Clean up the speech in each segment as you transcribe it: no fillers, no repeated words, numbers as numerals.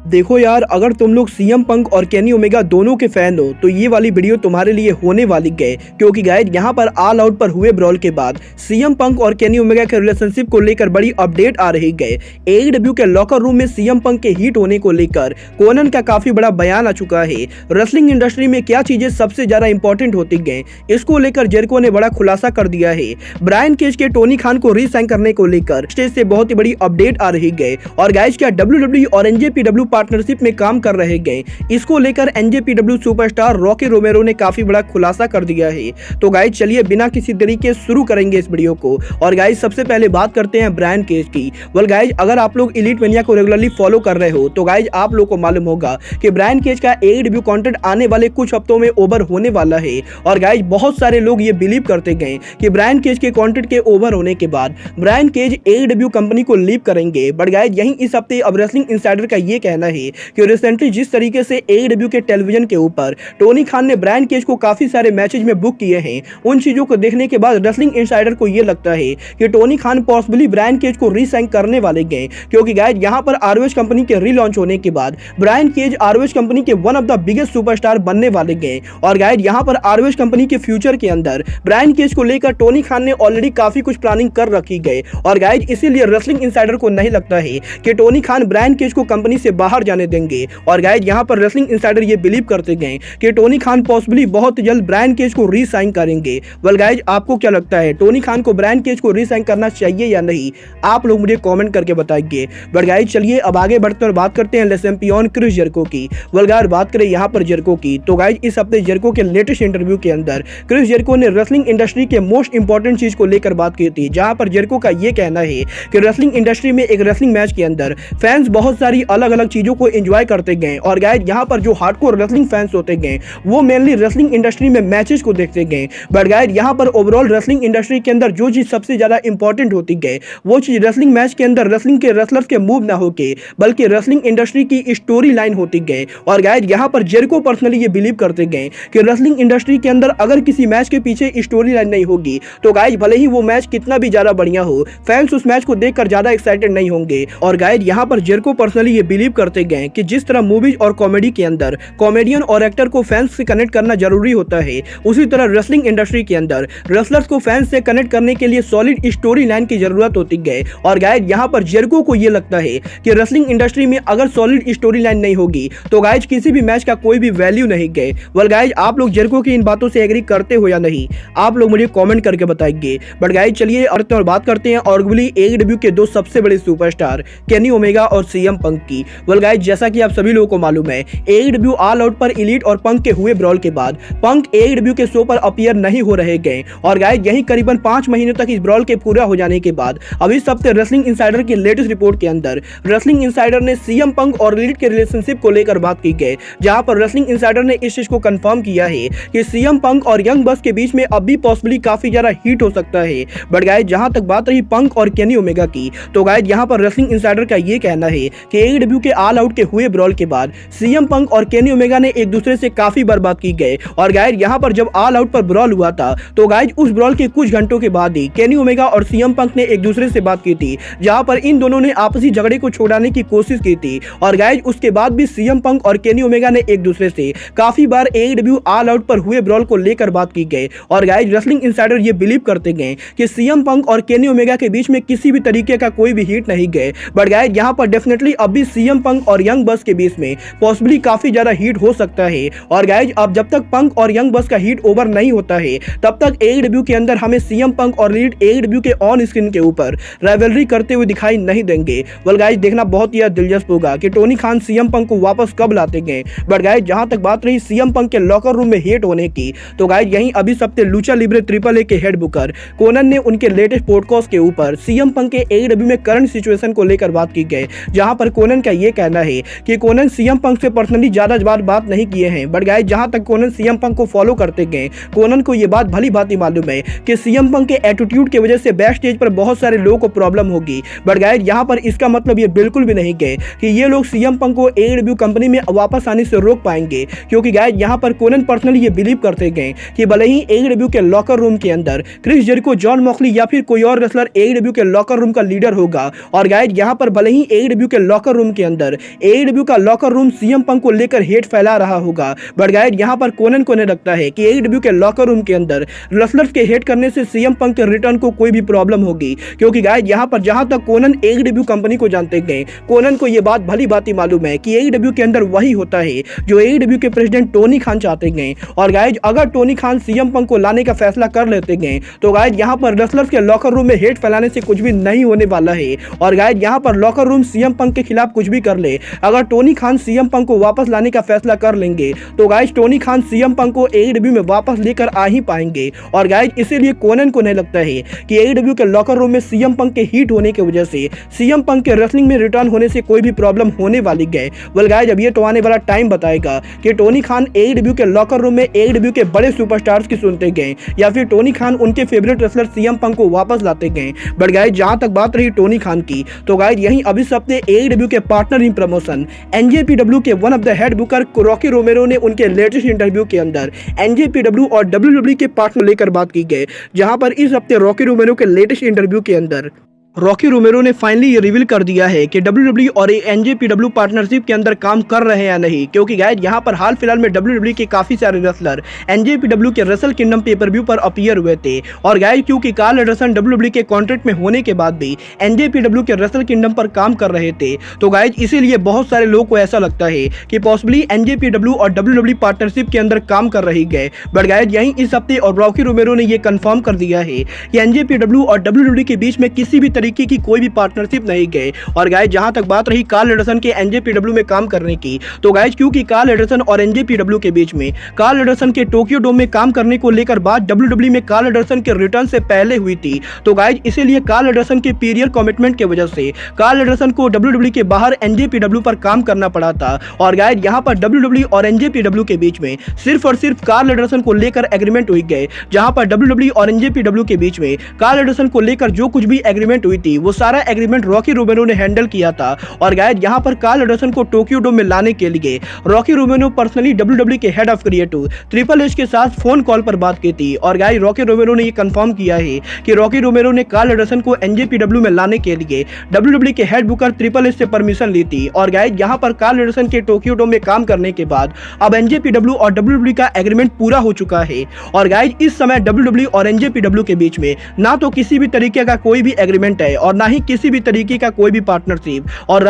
देखो यार, अगर तुम लोग सीएम पंक और केनी ओमेगा दोनों के फैन हो तो ये वाली वीडियो तुम्हारे लिए होने वाली है, क्योंकि गाइस यहाँ पर ऑल आउट पर हुए ब्रॉल के बाद सीएम पंक और केनी ओमेगा के रिलेशनशिप को लेकर बड़ी अपडेट आ रही है। एईडब्ल्यू के लॉकर रूम में सीएम पंक के हिट होने को लेकर कोनन का काफी बड़ा बयान आ चुका है। रेसलिंग इंडस्ट्री में क्या चीजें सबसे ज्यादा इंपॉर्टेंट होती है, इसको लेकर जेरिको ने बड़ा खुलासा कर दिया है। ब्रायन केज के टोनी खान को रीसाइन करने को लेकर स्टेज से बहुत ही बड़ी अपडेट आ रही है। और गाइस क्या डब्ल्यूडब्ल्यूई और एनजेपीडब्ल्यू पार्टनरशिप में काम कर रहे गए, इसको लेकर एनजेपीडब्ल्यू सुपरस्टार रॉकी रोमेरो ने काफी बड़ा खुलासा कर दिया है। तो गाइस चलिए बिना किसी देरी के शुरू करेंगे इस वीडियो को। और गाइस सबसे पहले बात करते हैं ब्रायन केज की। वेल गाइस, अगर आप लोग एलीट मैनिया को रेगुलरली फॉलो कर रहे हो तो गाइस आप लोग को मालूम होगा कि ब्रायन केज का एईडब्ल्यू कंटेंट आने वाले कुछ हफ्तों में ओवर होने वाला है। और गाइस बहुत सारे लोग ये बिलीव करते गए कि ब्रायन केज के कंटेंट के ओवर होने के बाद ब्रायन केज एईडब्ल्यू कंपनी को लीव करेंगे। बट गाइस यहीं इस हफ्ते अब रेसलिंग इनसाइडर का ये कहना है कि रिसेंटली जिस तरीके से एईडब्ल्यू के टेलीविजन के ऊपर टोनी खान ने ब्रायन केज को काफी सारे मैचेज में बुक किए हैं, उन चीजों को देखने के बाद रेसलिंग इनसाइडर को ये लगता है कि Tony Khan possibly Bryan Cage को रीसाइन करने वाले गए। क्योंकि गाइस यहां पर आरओएच कंपनी के रीलॉन्च होने के बाद ब्रायन केज आरओएच कंपनी के one of the biggest superstar बनने वाले गए। और गाइस यहां पर आरओएच कंपनी के फ्यूचर के अंदर ब्रायन केज को लेकर टोनी खान ने ऑलरेडी काफी कुछ प्लानिंग कर रखी गई। और गाइस इसीलिए रेसलिंग इनसाइडर को नहीं लगता है कि टोनी खान ब्रायन केज को कंपनी से बाहर जाने देंगे। और गाइस यहां पर रेसलिंग इनसाइडर ये बिलीव करते गए कि टोनी खान पॉसिबली बहुत जल्द ब्रायन केज को रीसाइन करेंगे। वेल गाइस आपको क्या लगता है, टोनी खान को ब्रायन केज को रीसाइन करना चाहिए या नहीं? आप लोग मुझे कमेंट करके बताइए। बट गाइस चलिए अब आगे बढ़ते और बात करते हैं ले चैंपियन क्रिस जेरिको की। वेल गाइस बात करें यहां पर जेरिको की तो गाइस इस हफ्ते जेरिको के लेटेस्ट इंटरव्यू के अंदर क्रिस जेरिको ने रेसलिंग इंडस्ट्री के मोस्ट इंपॉर्टेंट चीज को लेकर बात की थी, जहां पर जेरिको का ये कहना है कि रेसलिंग इंडस्ट्री में एक रेसलिंग मैच के अंदर फैंस बहुत सारी अलग अलग चीजों को एंजॉय करते गए। और गाइस यहां पर जो हार्डकोर रेसलिंग फैंस होते गए वो मेनली रेसलिंग इंडस्ट्री में मैचेस को देखते गए। बट गाइस यहां पर ओवरऑल रेसलिंग इंडस्ट्री के अंदर जो चीज सबसे ज्यादा इंपॉर्टेंट होती गए वो चीज रेसलिंग मैच के अंदर रेसलिंग के रेसलर्स के मूव ना होके बल्कि रेसलिंग इंडस्ट्री की स्टोरी लाइन होती गए। और गाइस यहां पर जेरिको पर्सनली ये बिलीव करते गए कि रेसलिंग इंडस्ट्री के अंदर अगर किसी मैच के पीछे स्टोरी लाइन नहीं होगी तो गाइस भले ही वो मैच कितना भी ज्यादा बढ़िया हो, फैंस उस मैच को देखकर ज्यादा एक्साइटेड नहीं होंगे। और गाइस यहां पर जेरिको पर्सनली ये बिलीव करते गए कि जिस तरह मूवीज और कॉमेडी के अंदर कॉमेडियन और एक्टर को फैंस से कनेक्ट करना जरूरी होता है, उसी तरह रेसलिंग इंडस्ट्री के अंदर रेसलर्स को फैंस से कनेक्ट करने के लिए सॉलिड स्टोरी लाइन की जरूरत होती है। और गाइस यहां पर जेरिको को ये लगता है कि रेसलिंग इंडस्ट्री में अगर सॉलिड स्टोरी लाइन नहीं होगी तो गाइस किसी भी मैच का कोई भी वैल्यू नहीं गए। वेल गाइस आप लोग जेरिको की इन बातों से एग्री करते हो या नहीं, आप लोग मुझे कमेंट करके बताइए। बट गाइस चलिए और बात करते हैं आर्गुबली एईडब्ल्यू के दो सबसे बड़े सुपरस्टार केनी ओमेगा और सीएम पंक की। वेल गाइस जैसा कि आप सभी लोगों को मालूम है, एईडब्ल्यू ऑल आउट पर एलीट और पंक के हुए ब्रॉल के बाद पंक एईडब्ल्यू के शो पर अपीयर नहीं हो रहे गए। और गाइस यही करीबन 5 महीनों तक इस ब्रॉल के पूरा हो जाने के बाद अब इस हफ्ते रेसलिंग इनसाइडर की लेटेस्ट रिपोर्ट के अंदर रेसलिंग इनसाइडर ने सीएम पंक और एलीट के रिलेशनशिप को लेकर बात की गई, जहां पर रेसलिंग इनसाइडर ने इस चीज को कंफर्म किया है कि सीएम पंक और यंग बस के बीच में अब भी पॉसिबली काफी ज्यादा हिट हो सकता है। बट गाइस जहां तक बात रही पंक और केनी ओमेगा की तो गाइस यहां पर रेसलिंग इनसाइडर का ये कहना है कि एईडब्ल्यू के ऑल आउट के हुए ब्रॉल के बाद सीएम पंक और केनी ओमेगा ने एक दूसरे से काफी बार बात की गई। और गाइस यहां पर जब ऑल आउट पर ब्रॉल हुआ था तो गाइस उस ब्रॉल के कुछ घंटों के बाद ही केनी ओमेगा और सीएम पंक ने एक दूसरे से बात की थी, जहां पर इन दोनों ने आपसी झगड़े को छुड़ाने की कोशिश की थी। और गाइस उसके बाद भी सीएम पंक और केनी ओमेगा ने एक दूसरे से काफी बार एईडब्ल्यू ऑल आउट पर हुए ब्रॉल को लेकर बात की गई। और गाइस रेसलिंग इनसाइडर ये बिलीव करते गए कि सीएम पंक और केनी ओमेगा के बीच में किसी भी तरीके का कोई भी हिट नहीं गए। बट गाइस यहां पर डेफिनेटली अब भी सीएम पंक और यंग बस के बीच में पॉसिबली काफी ज्यादा हिट हो सकता है। और गाइस अब जब तक पंक और यंग बस का हिट ओवर नहीं होता है तब तक एईडब्ल्यू के अंदर हमें सीएम पंक और एलीट एईडब्ल्यू के ऑन स्क्रीन के ऊपर राइवलरी करते हुए दिखाई नहीं देंगे। वेल गाइस देखना बहुत ही दिलचस्प होगा कि टोनी खान सीएम पंक को वापस कब लाते गए। बट गाइस जहां तक बात रही सीएम पंक के लॉकर रूम में हिट होने की तो गाइस यहीं अभी सप्ते लूचा लिब्रे ट्रिपल ए के हेड बुकर कोनन ने उनके लेटेस्ट पॉडकास्ट के ऊपर सीएम पंक के एईडब्ल्यू में करंट सिचुएशन को लेकर बात की गई, जहां पर कोनन का ये कहना है कि कोनन सीएम पंक से पर्सनली ज्यादा बात नहीं किए हैं। बट गाइस जहां तक कोनन सीएम पंक को फॉलो करते गए, कोनन को ये बात भली भांति मालूम है कि सीएम पंक के एटीट्यूड की वजह से बैक स्टेज पर बहुत सारे लोगों को प्रॉब्लम होगी। बट गाइस यहां पर इसका मतलब ये बिल्कुल भी नहीं है कि ये लोग सीएम पंक को एईडब्ल्यू कंपनी में वापस आने से रोक पाएंगे, क्योंकि गाइस यहां पर कोनन पर्सनली ये बिलीव करते गए कि भले ही एईडब्ल्यू के लॉकर रूम के अंदर क्रिस जेरिको, जॉन मॉक्सली या फिर कोई और रेसलर एईडब्ल्यू के लॉकर रूम का लीडर होगा। और गाइस यहां पर भले ही एईडब्ल्यू के लॉकर रूम के अंदर AEW का लॉकर रूम सीएम पंक को लेकर हेट फैला रहा होगा। बट गाइस यहाँ पर कोनन को नहीं लगता है कि AEW के लॉकर रूम के अंदर रेसलर्स के हेट करने से सीएम पंक के रिटर्न को कोई भी प्रॉब्लम होगी, क्योंकि गाइस यहाँ पर जहां तक कोनन AEW कंपनी को जानते गए, कोनन को यह बात भली बात मालूम है कि AEW के अंदर वही होता है जो AEW के प्रेसिडेंट टोनी खान चाहते गए। और गाइस अगर टोनी खान सीएम पंक को लाने का फैसला कर लेते गए तो गाइस यहाँ पर रेसलर्स के लॉकर रूम में हेट फैलाने से कुछ भी नहीं होने वाला है। और गाइस यहाँ पर लॉकर रूम सीएम पंक के खिलाफ कुछ भी कर ले, अगर टोनी खान सीएम पंक को वापस लाने का फैसला कर लेंगे तो guys Tony Khan CM Punk को AEW में वापस लेकर आ ही पाएंगे। और गाइस इसीलिए कोनन को नहीं लगता है कि AEW के लॉकर रूम में सीएम पंक के हीट होने की वजह से सीएम पंक के रेसलिंग में रिटर्न होने से कोई भी प्रॉब्लम होने वाली है। वेल गाइस अब ये तो आने वाला टाइम बताएगा कि टोनी खान AEW के लॉकर रूम में AEW के बड़े सुपरस्टार्स की सुनते गए या फिर टोनी खान उनके फेवरेट रेसलर सीएम पंक को वापस लाते गए। बट गाइस जहां तक बात रही टोनी खान की, तो गाइस यहीं अभी हफ्ते AEW के पार्टनर इन प्रमोशन NJPW के one of the head Booker Rocky रोमेरो ने उनके लेटेस्ट इंटरव्यू के अंदर NJPW और WWE के पार्टनर लेकर बात की गई, जहां पर इस हफ्ते रॉकी रोमेरो के लेटेस्ट इंटरव्यू के अंदर रॉकी रोमेरो ने फाइनली ये रिवील कर दिया है कि WWE और NJPW पार्टनरशिप के अंदर काम कर रहे हैं या नहीं, क्योंकि गाइस यहाँ पर हाल फिलहाल में WWE के काफी सारे रेसलर NJPW के रेसल किंगडम पेपर व्यू पर अपीयर हुए थे। और गाइस क्योंकि कार्ल एंडरसन WWE के कॉन्ट्रैक्ट में होने के बाद भी NJPW के रेसल किंगडम पर काम कर रहे थे, तो गाइस इसीलिए बहुत सारे लोगों को ऐसा लगता है कि पॉसिबली NJPW और WWE पार्टनरशिप के अंदर काम कर रही गए। बट गाइस यहीं इस हफ्ते और रॉकी रोमेरो ने यह कंफर्म कर दिया है कि NJPW और WWE के बीच में किसी भी तरीके की कोई भी पार्टनरशिप नहीं गए। और गाइस जहां तक बात रही कार्ल एंडरसन के NJPW में काम करने की, तो गाइस क्योंकि कार्ल एंडरसन और NJPW के बीच में कार्ल एंडरसन के टोक्यो डोम में काम करने को लेकर बात WWE में कार्ल एंडरसन के रिटर्न से पहले हुई थी, तो गाइस इसीलिए कार्ल एंडरसन के पीरियर कमिटमेंट की वजह से कार्ल एंडरसन को WWE के बाहर NJPW पर काम करना पड़ा था। और गाइस यहां पर WWE और NJPW के बीच में सिर्फ और सिर्फ कार्ल एंडरसन को लेकर एग्रीमेंट हुई गए, जहां पर WWE और NJPW के बीच में कार्ल एंडरसन को लेकर जो कुछ भी एग्रीमेंट हुई थी वो सारा एग्रीमेंट रॉकी रोमेरो ने हैंडल किया था। और गाइस यहां पर कार्ल एंडरसन को टोक्यो डोम में लाने के लिए रॉकी रोमेरो पर्सनली WWE के head of creative triple H के साथ फोन कॉल पर बात की थी। और गाइस रॉकी रोमेरो ने ये कंफर्म किया है कि रॉकी रोमेरो ने कार्ल एंडरसन को NJPW में लाने के लिए WWE के हेड बुकर ट्रिपल एच से परमिशन ली थी। और गाइस यहां पर कार्ल एंडरसन के टोक्यो डोम में काम करने के बाद अब NJPW और WWE का एग्रीमेंट पूरा हो चुका है। और गाइस इस समय WWE और NJPW के बीच में ना तो किसी भी तरीके का कोई भी एग्रीमेंट है और ना ही किसी भी तरीके का कोई भी पार्टनरशिप। और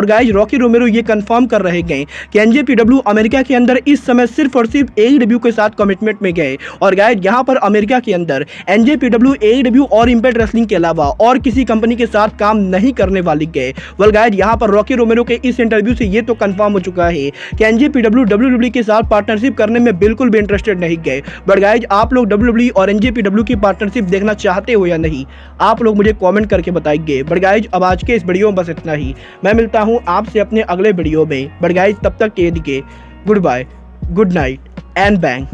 गाइस रॉकी रोमेरो ये कंफर्म कर रहे हैं कि NJPW अमेरिका के अंदर इस समय सिर्फ और सिर्फ AEW के साथ कमिटमेंट में गए। और गाइस यहां पर अमेरिका के अंदर NJPW AEW और इम्पैक्ट रेसलिंग के अलावा और किसी कंपनी के साथ काम नहीं करने वाली गए। वेल गाइस यहां पर रॉकी रोमेरो के इस इंटरव्यू से ये तो कंफर्म हो चुका है कि NJPW WWE के साथ पार्टनरशिप करने में बिल्कुल भी इंटरेस्टेड नहीं गए। बट गाइस आप लोग WWE और NJPW की पार्टनरशिप देखना चाहते हो या नहीं, आप लोग मुझे कमेंट करके बताइए। बट गाइस अब आज के इस वीडियो में बस इतना ही। मैं मिलता हूं आपसे अपने अगले वीडियो में। बट गाइस तब तक के लिए goodbye, good night and bang.